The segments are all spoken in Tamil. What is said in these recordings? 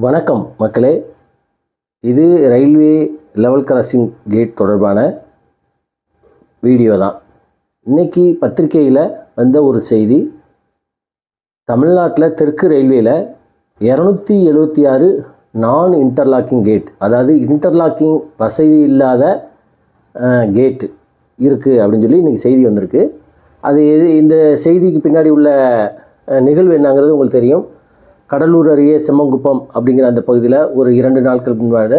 வணக்கம் மக்களே. இது ரயில்வே லெவல் கிராசிங் கேட் தொடர்பான வீடியோ தான். இன்றைக்கி பத்திரிகையில் வந்த ஒரு செய்தி, தமிழ்நாட்டில் தெற்கு ரயில்வேயில் 276 நான் இன்டர்லாக்கிங் கேட், அதாவது இன்டர்லாக்கிங் வசதி இல்லாத கேட்டு இருக்குது அப்படின்னு சொல்லி இன்றைக்கி செய்தி வந்திருக்கு. அது இந்த செய்திக்கு பின்னாடி உள்ள நிகழ்வு என்னங்கிறது உங்களுக்கு தெரியும். கடலூர் அருகே செம்மங்குப்பம் அப்படிங்கிற அந்த பகுதியில் ஒரு 2 நாட்கள் முன்னாடி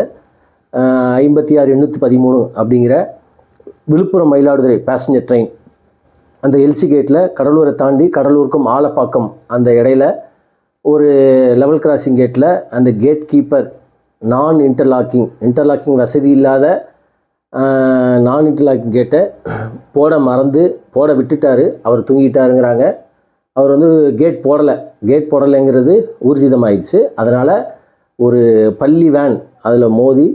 56-813 அப்படிங்கிற விழுப்புரம் மயிலாடுதுறை பேசஞ்சர் ட்ரெயின் அந்த எல்சி கேட்டில் கடலூரை தாண்டி கடலூருக்கும் ஆலப்பாக்கம் அந்த இடையில ஒரு லெவல் கிராசிங் கேட்டில் அந்த கேட் கீப்பர் நான் இன்டர்லாக்கிங் வசதி இல்லாத நான் இன்டர்லாக்கிங் கேட்டை போட விட்டுட்டார். அவர் தூங்கிட்டாருங்கிறாங்க. அவர் கேட் போடலைங்கிறது ஊர்ஜிதமாயிடுச்சு. அதனால் ஒரு பள்ளி வேன் அதில் மோதி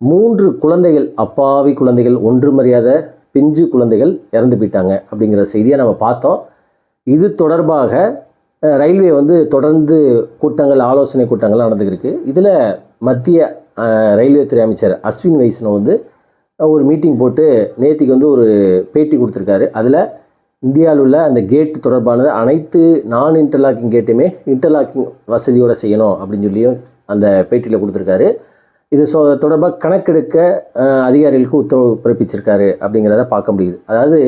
3 குழந்தைகள், அப்பாவி குழந்தைகள், ஒன்றும் அறியாத பிஞ்சு குழந்தைகள் இறந்து போயிட்டாங்க அப்படிங்கிற செய்தியை நம்ம பார்த்தோம். இது தொடர்பாக ரயில்வே தொடர்ந்து ஆலோசனை கூட்டங்கள் நடந்துக்கிருக்கு. இதில் மத்திய ரயில்வே துறை அமைச்சர் அஸ்வின் வைஷ்ணவ் ஒரு மீட்டிங் போட்டு நேற்றுக்கு ஒரு பேட்டி கொடுத்துருக்காரு. அதில் இந்தியாவில் உள்ள அந்த கேட் தொடர்பானது அனைத்து நான் இன்டர்லாக்கிங் கேட்டுமே இன்டர்லாக்கிங் வசதியோடு செய்யணும் அப்படின்னு சொல்லியும் அந்த பேட்டியில் கொடுத்துருக்காரு. இது தொடர்பாக கணக்கெடுக்க அதிகாரிகளுக்கு உத்தரவு பிறப்பிச்சிருக்காரு அப்படிங்கிறத பார்க்க முடியுது. அதாவது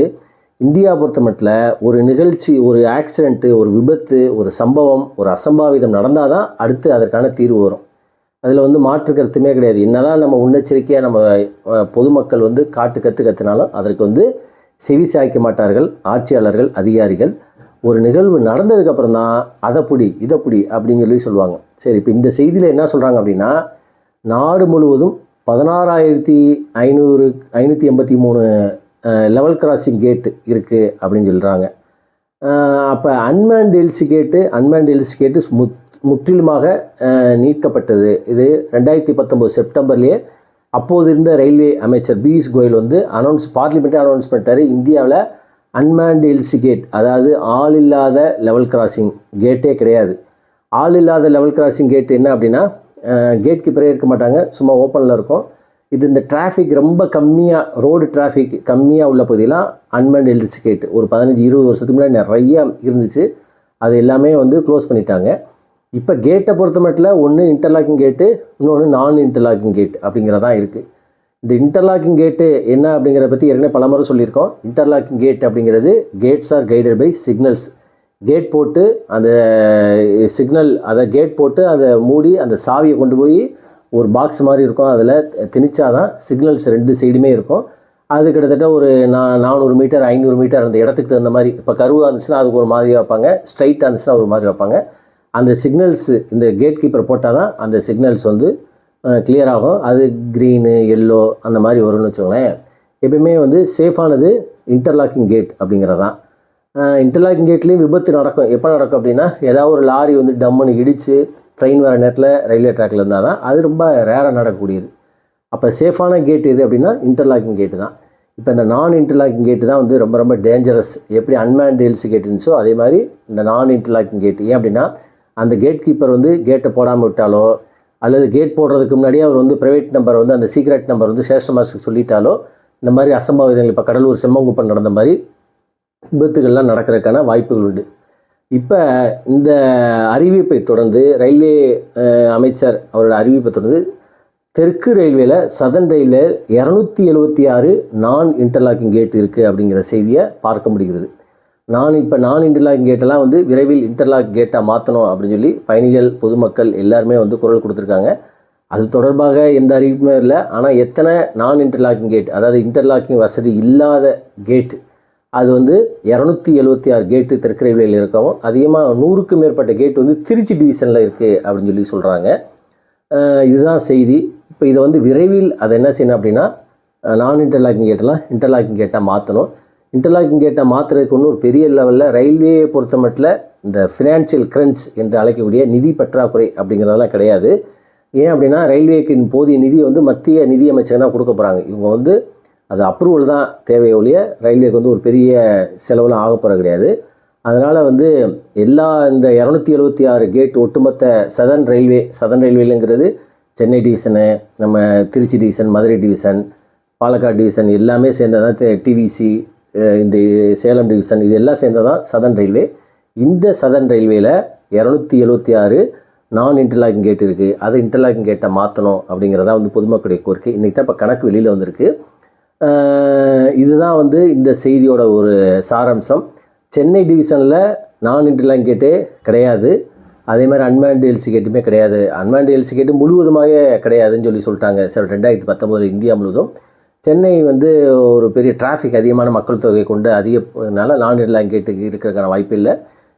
இந்தியா பொறுத்த மட்டும் ஒரு நிகழ்ச்சி, ஒரு ஆக்சிடெண்ட்டு, ஒரு விபத்து, ஒரு சம்பவம், ஒரு அசம்பாவிதம் நடந்தால் தான் அடுத்து அதற்கான தீர்வு வரும். அதில் மாற்று கருத்துமே கிடையாது. என்னதான் நம்ம முன்னெச்சரிக்கையாக நம்ம பொதுமக்கள் கற்றுனாலும் அதற்கு செவி சாய்க்க மாட்டார்கள் ஆட்சியாளர்கள், அதிகாரிகள். ஒரு நிகழ்வு நடந்ததுக்கப்புறம் தான் அதை புடி இதை புடி அப்படின்னு சொல்லுவாங்க. சரி, இப்போ இந்த செய்தியில் என்ன சொல்கிறாங்க அப்படின்னா, நாடு முழுவதும் 16,583 லெவல் கிராசிங் கேட்டு இருக்குது அப்படின்னு சொல்கிறாங்க. அப்போ அன்மேன்ட் எல்சி கேட்டு முற்றிலுமாக நீக்கப்பட்டது. இது 2019 செப்டம்பர்லேயே அப்போது இருந்த ரயில்வே அமைச்சர் பியூஷ் கோயல் பார்லிமெண்ட்டே அனௌன்ஸ் பண்ணிட்டார். இந்தியாவில் அன்மேன்டு எல்சி கேட், அதாவது ஆள் இல்லாத லெவல் கிராசிங் கேட்டே கிடையாது. ஆள் இல்லாத லெவல் கிராசிங் கேட் என்ன அப்படின்னா, கேட் கீப்பரே இருக்க மாட்டாங்க, சும்மா ஓப்பனில் இருக்கும். இது இந்த டிராஃபிக் ரொம்ப ரோடு டிராஃபிக் கம்மியாக உள்ள பகுதியெல்லாம் அன்மேன்டு எல்சி கேட் ஒரு 15-20 வருஷத்துக்கு முன்னாடி நிறையா இருந்துச்சு. அது எல்லாமே க்ளோஸ் பண்ணிட்டாங்க. இப்போ கேட்டை பொறுத்த மட்டும் ஒன்று இன்டர்லாக்கிங் கேட்டு, இன்னொன்று நான் இன்டர்லாக்கிங் கேட் அப்படிங்கிறதான் இருக்குது. இந்த இன்டர்லாக்கிங் கேட்டு என்ன அப்படிங்கிறத பற்றி ஏற்கனவே பல முறை சொல்லியிருக்கோம். இன்டர்லாக்கிங் கேட் அப்படிங்கிறது gates are guided by signals. Gate போட்டு அந்த சிக்னல் கேட் போட்டு அதை மூடி அந்த சாவியை கொண்டு போய் ஒரு பாக்ஸ் மாதிரி இருக்கும், அதில் திணிச்சாதான் சிக்னல்ஸ் 2 சைடுமே இருக்கும். அது கிட்டத்தட்ட ஒரு 400 மீட்டர் 500 மீட்டர் அந்த இடத்துக்கு தகுந்த மாதிரி. இப்போ கருவாக இருந்துச்சுன்னா அதுக்கு ஒரு மாதிரி வைப்பாங்க, ஸ்ட்ரைட்டாக இருந்துச்சுன்னா ஒரு மாதிரி வைப்பாங்க. அந்த சிக்னல்ஸு இந்த கேட் கீப்பர் போட்டால் தான் அந்த சிக்னல்ஸ் கிளியர் ஆகும். அது க்ரீனு, எல்லோ அந்த மாதிரி வரும்னு வச்சுக்கோங்களேன். எப்பயுமே சேஃபானது இன்டர்லாக்கிங் கேட் அப்படிங்கிறது தான். இன்டர்லாக்கிங் கேட்லேயும் விபத்து நடக்கும். எப்போ நடக்கும் அப்படின்னா, ஏதாவது ஒரு லாரி டம்முன்னு இடித்து ட்ரெயின் வர நேரத்தில் ரயில்வே ட்ராக்கில் இருந்தால் தான் அது ரொம்ப ரேராக நடக்கக்கூடியது. அப்போ சேஃபான கேட் எது அப்படின்னா இன்டர்லாக்கிங் கேட்டு தான். இப்போ இந்த நான் இன்டர்லாக்கிங் கேட்டு தான் ரொம்ப ரொம்ப டேஞ்சரஸ். எப்படி அன்மேன்டு எல்சி கேட் இருந்துச்சோ அதே மாதிரி இந்த நான் இன்டர்லாக்கிங் கேட்டு. ஏன் அப்படின்னா, அந்த கேட் கீப்பர் கேட்டை போடாமல் விட்டாலோ, அல்லது கேட் போடுறதுக்கு முன்னாடியே அவர் ப்ரைவேட் நம்பர் அந்த சீக்ரெட் நம்பர் ஸ்டேஷன் மாஸ்டருக்கு சொல்லிட்டாலோ, இந்த மாதிரி அசம்பாவிதங்கள் இப்போ கடலூர் செம்மங்குப்பம் நடந்த மாதிரி விபத்துகள்லாம் நடக்கிறதுக்கான வாய்ப்புகள் உண்டு. இப்போ இந்த அறிவிப்பை தொடர்ந்து ரயில்வே அமைச்சர் அவரோட அறிவிப்பை தொடர்ந்து தெற்கு ரயில்வேயில் சதர்ன் ரயில்வேயில் 276 நான் இன்டர்லாக்கிங் கேட் இருக்குது அப்படிங்கிற செய்தியை பார்க்க முடிகிறது. நான் இன்டர்லாக்கிங் கேட்டெல்லாம் விரைவில் இன்டர்லாக் கேட்டாக மாற்றணும் அப்படின்னு சொல்லி பயணிகள், பொதுமக்கள் எல்லாருமே குரல் கொடுத்துருக்காங்க. அது தொடர்பாக எந்த அறிவிப்புமே இல்லை. ஆனால் எத்தனை நான் இன்டர்லாக்கிங் கேட், அதாவது இன்டர்லாக்கிங் வசதி இல்லாத கேட்டு, அது 276 கேட்டு தெற்கு ரயில்வேயில் இருக்கவும், அதிகமாக 100க்கும் மேற்பட்ட கேட் திருச்சி டிவிஷனில் இருக்குது அப்படின்னு சொல்லி சொல்கிறாங்க. இதுதான் செய்தி. இப்போ இதை விரைவில் அதை என்ன செய்யணும் அப்படின்னா, நான் இன்டர்லாக்கிங் கேட்டெல்லாம் இன்டர்லாக்கிங் கேட்டாக மாற்றணும். இன்டர்லாக்கிங் கேட்டை மாற்றுறதுக்கு ஒரு பெரிய லெவலில் ரயில்வேயை பொறுத்த மட்டும் இந்த ஃபினான்ஷியல் கிரன்ச் என்று அழைக்கக்கூடிய நிதி பற்றாக்குறை அப்படிங்கிறதெல்லாம் கிடையாது. ஏன் அப்படின்னா, ரயில்வேக்கு போதிய நிதி மத்திய நிதி அமைச்சகம் தான் கொடுக்க போகிறாங்க. இவங்க அது அப்ரூவல் தான் தேவையை ஒழிய ரயில்வேக்கு ஒரு பெரிய செலவுலாம் ஆக போகிறது கிடையாது. அதனால் வந்து எல்லா இந்த 276 கேட் ஒட்டுமொத்த சதர்ன் ரயில்வேங்கிறது சென்னை டிவிஷனு, நம்ம Trichy division, Madurai division, Palakkad division எல்லாமே சேர்ந்ததான் டிவிசி, இந்த சேலம் டிவிஷன், இது எல்லாம் சேர்ந்ததான் சதர்ன் ரயில்வே. இந்த சதர்ன் ரயில்வேயில் 276 நான் இன்டர்லாக்கிங் கேட் இருக்குது. அதை இன்டர்லாக்கிங் கேட்டை மாற்றணும் அப்படிங்கிறதா வந்து பொதுமக்களுடைய கோரிக்கை. இன்றைக்கி தான் இப்போ கணக்கு வெளியில் வந்திருக்கு. இதுதான் வந்து இந்த செய்தியோட ஒரு சாராம்சம். சென்னை டிவிஷனில் நான் இன்டர்லாக்கிங் கேட்டே கிடையாது. அதே மாதிரி அன்மேன்டு எல்சி கேட்டுமே கிடையாது. அன்மேன்டு எல்சி கேட்டு முழுவதுமாக கிடையாதுன்னு சொல்லிட்டாங்க. சார் 2019 இந்தியா முழுவதும். சென்னை வந்து ஒரு பெரிய டிராஃபிக் அதிகமான மக்கள் தொகை கொண்டு அதிகனால நான் இன்டர்லாக்கிங் கேட்டுக்கு இருக்கிறதுக்கான வாய்ப்பு இல்லை.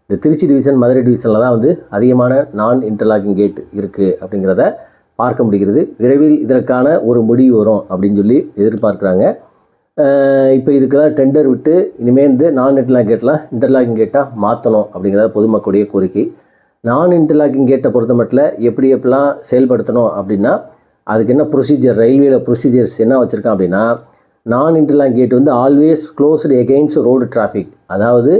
இந்த திருச்சி டிவிஷன், மதுரை டிவிஷனில் தான் வந்து அதிகமான நான் இன்டர்லாக்கிங் கேட் இருக்குது அப்படிங்கிறத பார்க்க முடிகிறது. விரைவில் இதற்கான ஒரு முடிவு வரும் அப்படின்னு சொல்லி எதிர்பார்க்குறாங்க. இப்போ இதுக்கெல்லாம் டெண்டர் விட்டு இனிமேல் வந்து நான் இன்டர்லாக்கிங் கேட்டாக மாற்றணும் அப்படிங்கிறத பொதுமக்களுடைய கோரிக்கை. நான் இன்டர்லாக்கிங் கேட்டை பொறுத்த மட்டும் எப்படியெல்லாம் செயல்படுத்தணும் அப்படின்னா, அதுக்கு என்ன ப்ரொசீஜர், ரயில்வேயில் ப்ரொசீஜர்ஸ் என்ன வச்சுருக்கான் அப்படின்னா, நான் இன்டர்லாக்கிங் கேட் வந்து always closed against road traffic. அதாவது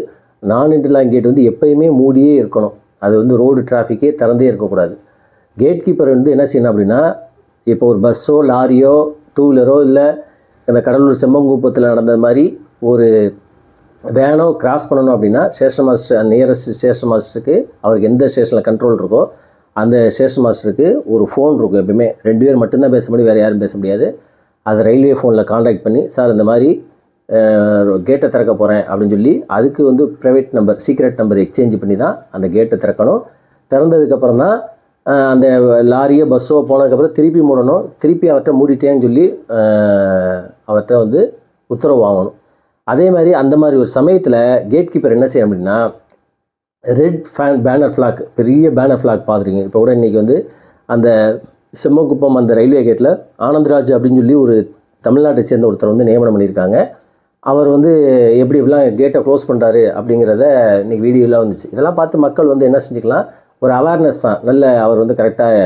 நான் இன்டர்லாக்கிங் கேட் வந்து எப்போயுமே மூடியே இருக்கணும். அது வந்து ரோடு டிராஃபிக்கே திறந்தே இருக்கக்கூடாது. கேட் கீப்பர் வந்து என்ன செய்யணும் அப்படின்னா, இப்போ ஒரு பஸ்ஸோ லாரியோ டூ வீலரோ இல்லை இந்த கடலூர் செம்மங்குப்பத்தில் நடந்த மாதிரி ஒரு வேனோ கிராஸ் பண்ணணும் அப்படின்னா ஸ்டேஷன் மாஸ்டர், நியரஸ்ட் ஸ்டேஷன் மாஸ்டருக்கு, அவருக்கு எந்த ஸ்டேஷனில் கண்ட்ரோல் இருக்கோ அந்த ஸ்டேஷன் மாஸ்டருக்கு ஒரு ஃபோன் இருக்கும். எப்பவுமே 2 பேர் மட்டும்தான் பேச முடியும், வேறு யாரும் பேச முடியாது. அதை ரயில்வே ஃபோனில் காண்டாக்ட் பண்ணி, சார் இந்த மாதிரி கேட்டை திறக்க போகிறேன் அப்படின்னு சொல்லி அதுக்கு வந்து private number, secret number exchange பண்ணி தான் அந்த கேட்டை திறக்கணும். திறந்ததுக்கப்புறம் தான் அந்த லாரியோ பஸ்ஸோ போனதுக்கப்புறம் திருப்பி மூடணும். திருப்பி அவர்கிட்ட மூடிட்டேன்னு சொல்லி அவர்கிட்ட வந்து உத்தரவு வாங்கணும். அதே மாதிரி அந்த மாதிரி ஒரு சமயத்தில் கேட் கீப்பர் என்ன செய்யணும் அப்படின்னா, ரெட் பேனர் ஃப்ளாக், பெரிய பேனர் ஃப்ளாக் பார்த்துருக்கீங்க. இப்போ கூட இன்றைக்கி வந்து அந்த செம்மங்குப்பம் அந்த ரயில்வே கேட்டில் ஆனந்த்ராஜ் அப்படின்னு சொல்லி ஒரு தமிழ்நாட்டை சேர்ந்த ஒருத்தர் வந்து நியமனம் பண்ணியிருக்காங்க. அவர் வந்து எப்படிலாம் கேட்டை க்ளோஸ் பண்ணுறாரு அப்படிங்கிறத இன்றைக்கி வீடியோலாம் வந்துச்சு. இதெல்லாம் பார்த்து மக்கள் வந்து என்ன செஞ்சுக்கலாம், ஒரு அவேர்னஸ் தான். நல்ல அவர் வந்து கரெக்டாக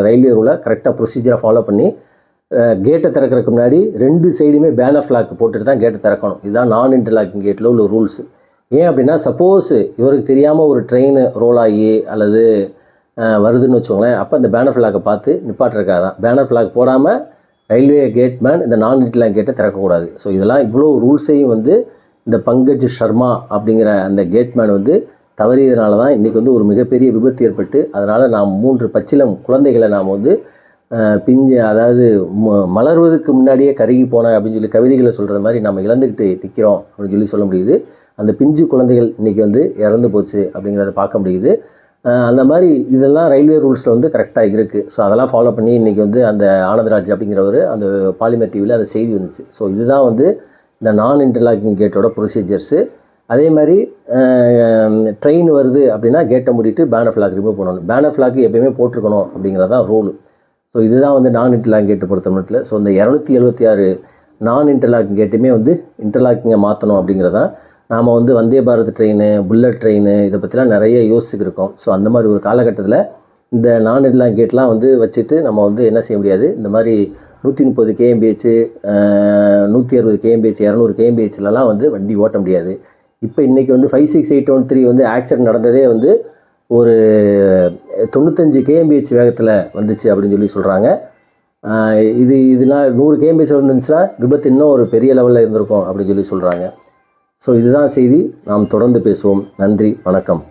ரயில்வே ரூலை கரெக்டாக ப்ரொசீஜரை ஃபாலோ பண்ணி கேட்டை திறக்கிறதுக்கு முன்னாடி 2 சைடுமே பேனர் ஃப்ளாக் போட்டுட்டு தான் கேட்டை திறக்கணும். இதுதான் நான் இன்டர்லாக்கிங் கேட்டில் உள்ள ரூல்ஸு. ஏன் அப்படின்னா, சப்போஸ் இவருக்கு தெரியாமல் ஒரு ட்ரெயின் ரோல் ஆகி அல்லது வருதுன்னு வச்சுக்கோங்களேன், அப்போ இந்த பேனர் ஃப்ளாக்கை பார்த்து நிப்பாட்டுறதுக்காக தான். பேனர் ஃப்ளாக் போடாமல் ரயில்வே கேட்மேன் இந்த நான் இன்டர்லாக்கிங் கேட்டை திறக்கக்கூடாது. ஸோ இதெல்லாம் இவ்வளோ ரூல்ஸையும் வந்து இந்த பங்கஜ் சர்மா அப்படிங்கிற அந்த கேட்மேன் வந்து தவறியதுனால தான் இன்றைக்கி வந்து ஒரு மிகப்பெரிய விபத்து ஏற்பட்டு, அதனால் நாம் 3 பச்சிலம் குழந்தைகளை நாம் வந்து பிஞ்சு, அதாவது மலர்வதற்கு முன்னாடியே கருகி போன அப்படின்னு சொல்லி கவிதைகளை சொல்கிற மாதிரி நம்ம இழந்துக்கிட்டு நிற்கிறோம் அப்படின்னு சொல்ல முடியுது. அந்த பிஞ்சு குழந்தைகள் இன்றைக்கி வந்து இறந்து போச்சு அப்படிங்கிறத பார்க்க முடியுது. அந்த மாதிரி இதெல்லாம் ரயில்வே ரூல்ஸில் வந்து கரெக்டாக இருக்குது. ஸோ அதெல்லாம் ஃபாலோ பண்ணி இன்றைக்கி வந்து அந்த ஆனந்தராஜ் அப்படிங்கிறவர் அந்த பாலிமர் டிவியில் அந்த செய்தி வந்துச்சு. ஸோ இதுதான் வந்து இந்த நான் இன்டர்லாக்கிங் கேட்டோட ப்ரொசீஜர்ஸு. அதே மாதிரி ட்ரெயின் வருது அப்படின்னா கேட்டை மூடிட்டு பேனர் ஃப்ளாக் ரிமூவ் பண்ணணும். பேனர் ஃப்ளாக் எப்போயுமே போட்டிருக்கணும் அப்படிங்கிறது தான் ரூலு. ஸோ இதுதான் வந்து நான் இன்டர்லாக்கிங் கேட்டு பொறுத்த மட்டும். ஸோ இந்த 276 நான் இன்டர்லாக்கிங் கேட்டுமே வந்து இன்டர்லாக்கிங்கை மாற்றணும் அப்படிங்கிறதான். நாம் வந்து Vande Bharat train, bullet train இதை பற்றிலாம் நிறைய யோசிச்சுருக்கோம். ஸோ அந்த மாதிரி ஒரு காலகட்டத்தில் இந்த நான் இன்டர்லாக்கிங் கேட்லாம் வந்து வச்சுட்டு நம்ம வந்து என்ன செய்ய முடியாது, இந்த மாதிரி 130 kmph 160 kmph 200 kmph வந்து வண்டி ஓட்ட முடியாது. இப்போ இன்றைக்கி வந்து 56813 வந்து ஆக்சிடென்ட் நடந்ததே வந்து ஒரு 95 kmph வேகத்தில் வந்துச்சு அப்படின்னு சொல்லி சொல்கிறாங்க. இதெல்லாம் 100 kmph வந்துருந்துச்சுன்னா விபத்து இன்னும் ஒரு பெரிய லெவலில் இருந்திருக்கும் அப்படின்னு சொல்லி சொல்கிறாங்க. ஸோ இதுதான் செய்தி. நாம் தொடர்ந்து பேசுவோம். நன்றி, வணக்கம்.